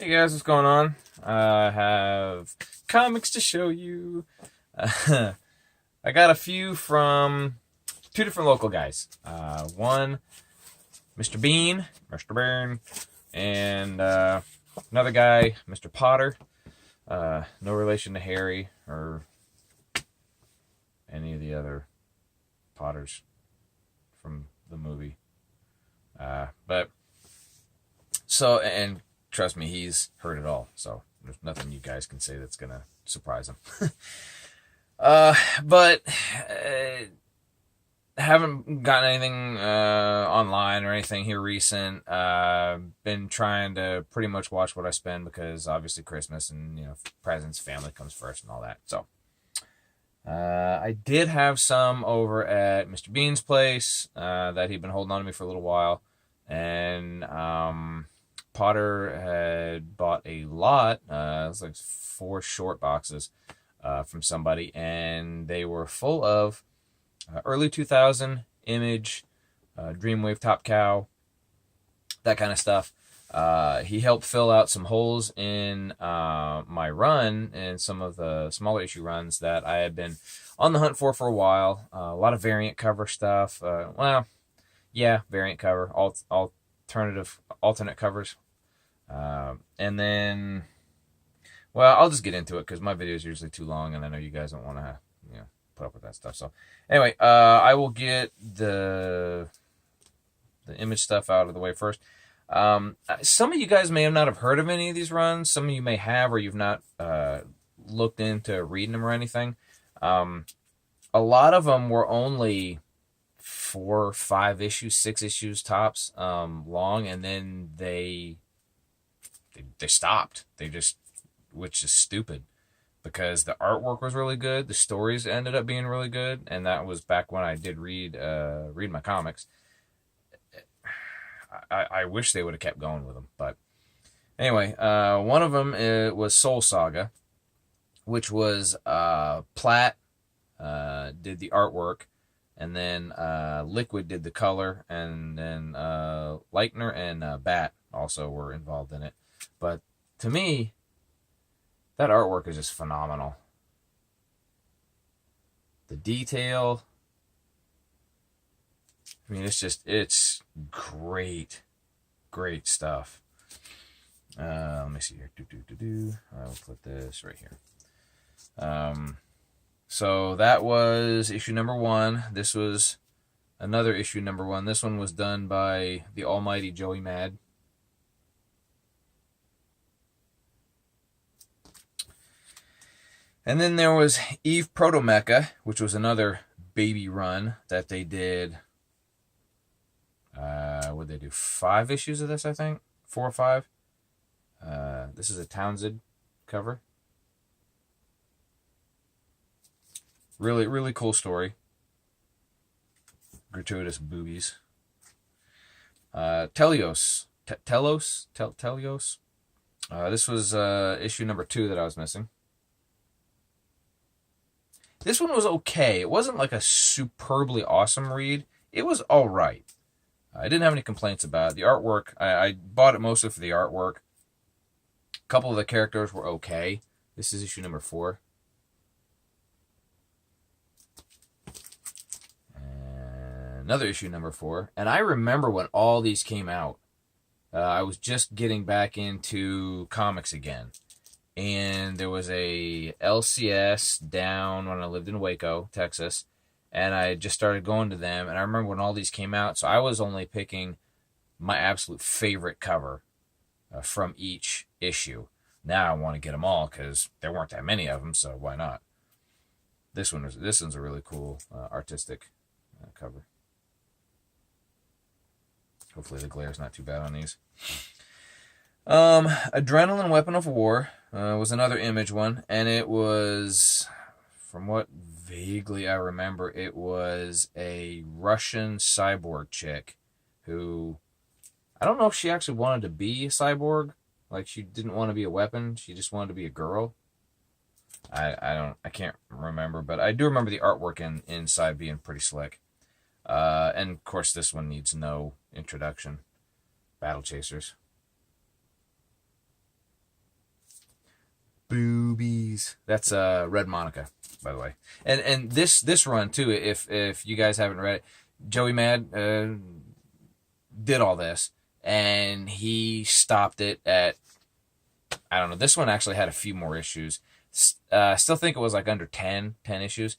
Hey guys, what's going on? I have comics to show you. I got a few from two different local guys. One, Mr. Bean, and another guy, Mr. Potter. No relation to Harry or any of the other Potters from the movie. And trust me, he's heard it all. So there's nothing you guys can say that's gonna surprise him. But haven't gotten anything online or anything here recent. Been trying to pretty much watch what I spend because obviously Christmas and presents, family comes first and all that. So I did have some over at Mr. Bean's place that he'd been holding on to me for a little while, and Potter had bought a lot. It was like 4 short boxes from somebody, and they were full of early 2000 Image, Dreamwave Top Cow, that kind of stuff. He helped fill out some holes in my run and some of the smaller issue runs that I had been on the hunt for a while. A lot of variant cover stuff. Variant cover, alternate covers. And then, I'll just get into it because my video is usually too long, and I know you guys don't want to, put up with that stuff. So, anyway, I will get the Image stuff out of the way first. Some of you guys may not have heard of any of these runs. Some of you may have, or you've not looked into reading them or anything. A lot of them were only 4 or 5 issues, 6 issues tops long, and then they stopped. Which is stupid, because the artwork was really good, the stories ended up being really good, and that was back when I did read my comics. I wish they would have kept going with them, but anyway, one of them was Soul Saga, which was Platt did the artwork, and then Liquid did the color, and then Leichner and Bat also were involved in it. But to me, that artwork is just phenomenal. The detail, I mean, it's great stuff. Let me see here. I'll put this right here. So that was issue number 1. This was another issue number 1. This one was done by the almighty Joey Mad. And then there was Eve Protomecha, which was another baby run that they did. What did they do? 5 issues of this, I think? 4 or 5. This is a Townsend cover. Really, really cool story. Gratuitous boobies. Telios. Telios. This was issue number 2 that I was missing. This one was okay. It wasn't like a superbly awesome read. It was all right. I didn't have any complaints about it. The artwork, I bought it mostly for the artwork. A couple of the characters were okay. This is issue number 4. And another issue number 4. And I remember when all these came out. I was just getting back into comics again. And there was a LCS down when I lived in Waco, Texas, and I just started going to them, and I remember when all these came out, so I was only picking my absolute favorite cover from each issue. Now I want to get them all, because there weren't that many of them, so why not? This one's a really cool artistic cover. Hopefully the glare's not too bad on these. Adrenaline Weapon of War was another Image one, and it was, from what vaguely I remember, it was a Russian cyborg chick who, I don't know if she actually wanted to be a cyborg, like she didn't want to be a weapon, she just wanted to be a girl. I can't remember, but I do remember the artwork inside being pretty slick. And of course this one needs no introduction. Battle Chasers. Please. That's Red Monica, by the way. And this run too, if you guys haven't read it, Joey Mad did all this, and he stopped it at, I don't know, this one actually had a few more issues. Still think it was like under 10 issues.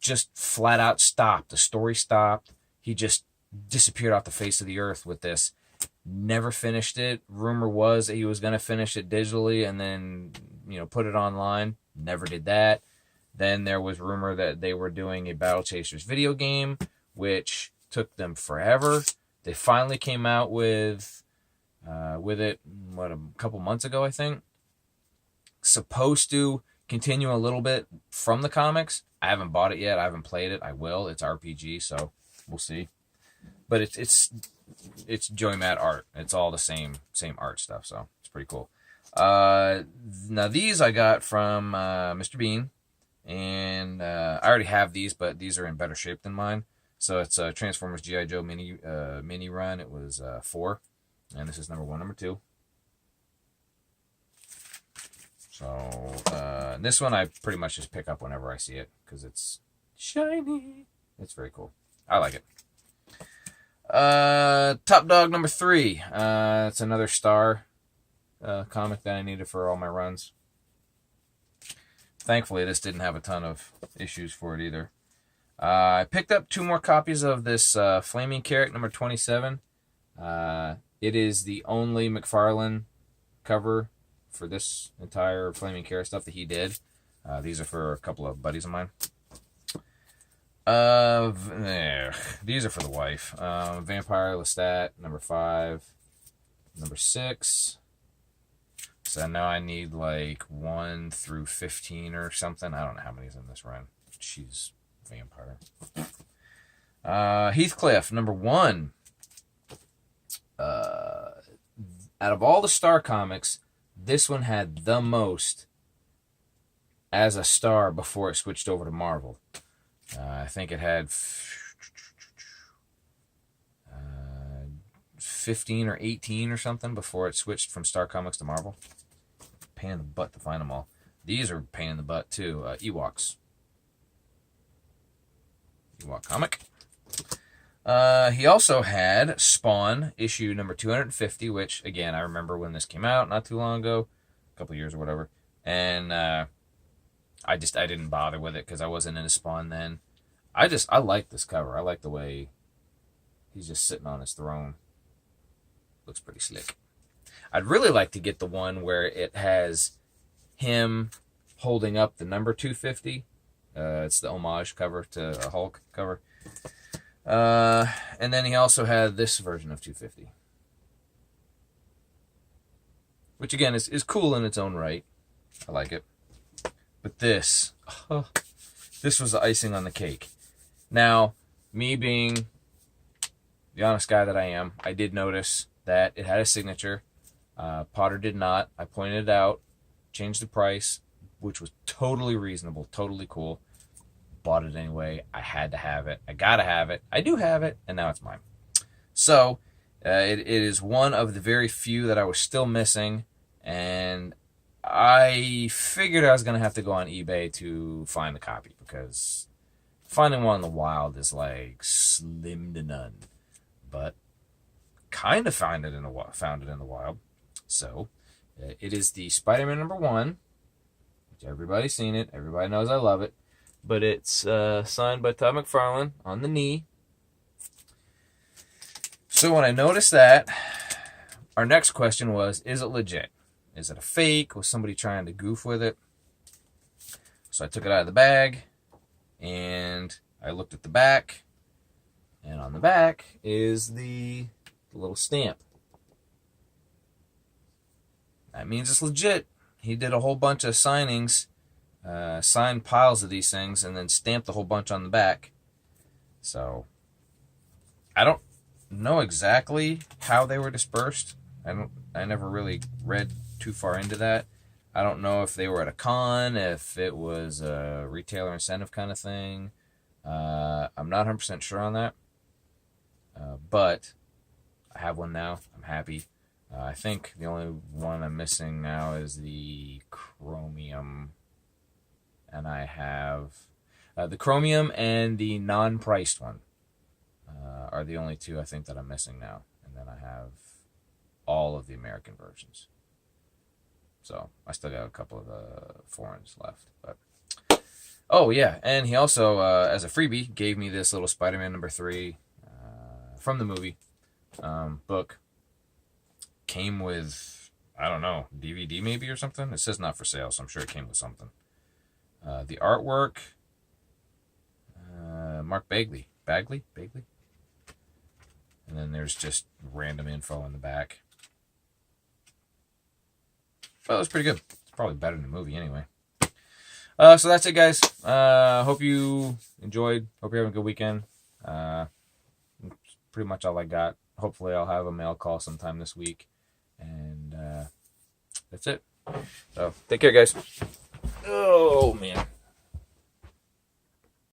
Just flat out stopped. The story stopped. He just disappeared off the face of the earth with this. Never finished it. Rumor was that he was going to finish it digitally and then, put it online. Never did that. Then there was rumor that they were doing a Battle Chasers video game, which took them forever. They finally came out with it, a couple months ago, I think. Supposed to continue a little bit from the comics. I haven't bought it yet. I haven't played it. I will. It's RPG, so we'll see. But it's Joey Mad art. It's all the same art stuff, so it's pretty cool. Now these I got from Mr. Bean, and I already have these, but these are in better shape than mine. So it's Transformers G.I. Joe mini run. It was 4, and this is number 1, number 2. So this one I pretty much just pick up whenever I see it because it's shiny. It's very cool. I like it. Top Dog number 3. It's another Star comic that I needed for all my runs. Thankfully, this didn't have a ton of issues for it either. I picked up 2 more copies of this Flaming Carrot number 27. It is the only McFarlane cover for this entire Flaming Carrot stuff that he did. These are for a couple of buddies of mine. These are for the wife. Vampire Lestat, number 5. Number 6. So now I need like 1 through 15 or something. I don't know how many's in this run. She's vampire. Heathcliff, number 1. Out of all the Star comics, this one had the most as a Star before it switched over to Marvel. I think it had 15 or 18 or something before it switched from Star Comics to Marvel. Pain in the butt to find them all. These are pain in the butt too. Ewoks. Ewok comic. He also had Spawn, issue number 250, which, again, I remember when this came out not too long ago, a couple years or whatever, and I didn't bother with it because I wasn't into Spawn then. I like this cover. I like the way he's just sitting on his throne. Looks pretty slick. I'd really like to get the one where it has him holding up the number 250. It's the homage cover to a Hulk cover. And then he also had this version of 250. Which, again, is cool in its own right. I like it. But this was the icing on the cake. Now, me being the honest guy that I am, I did notice that it had a signature. Potter did not. I pointed it out, changed the price, which was totally reasonable, totally cool. Bought it anyway. I had to have it. I gotta have it. I do have it, and now it's mine. So, it is one of the very few that I was still missing, and I figured I was going to have to go on eBay to find the copy, because finding one in the wild is like slim to none. But kind of found it in the wild. So, it is the Spider-Man number 1, which everybody's seen it. Everybody knows I love it. But it's signed by Todd McFarlane on the knee. So when I noticed that, our next question was, is it legit? Is it a fake? Was somebody trying to goof with it? So I took it out of the bag, and I looked at the back, and on the back is the little stamp. That means it's legit. He did a whole bunch of signings, signed piles of these things, and then stamped a whole bunch on the back. So I don't know exactly how they were dispersed. I never really read too far into that. I don't know if they were at a con, if it was a retailer incentive kind of thing. I'm not 100% sure on that. But I have one now. I'm happy. I think the only one I'm missing now is the chromium and I have the chromium and the non-priced one are the only two I think that I'm missing now. And then I have all of the American versions. So I still got a couple of the foreigns left. But oh yeah, and he also, as a freebie, gave me this little Spider-Man number 3 from the movie book. Came with, I don't know, DVD maybe or something. It says not for sale, so I'm sure it came with something. The artwork, Mark Bagley. Bagley? And then there's just random info in the back. Well, it was pretty good. It's probably better than the movie anyway. So that's it, guys. Hope you enjoyed. Hope you're having a good weekend. Pretty much all I got. Hopefully I'll have a mail call sometime this week. And that's it. So take care, guys. Oh, man.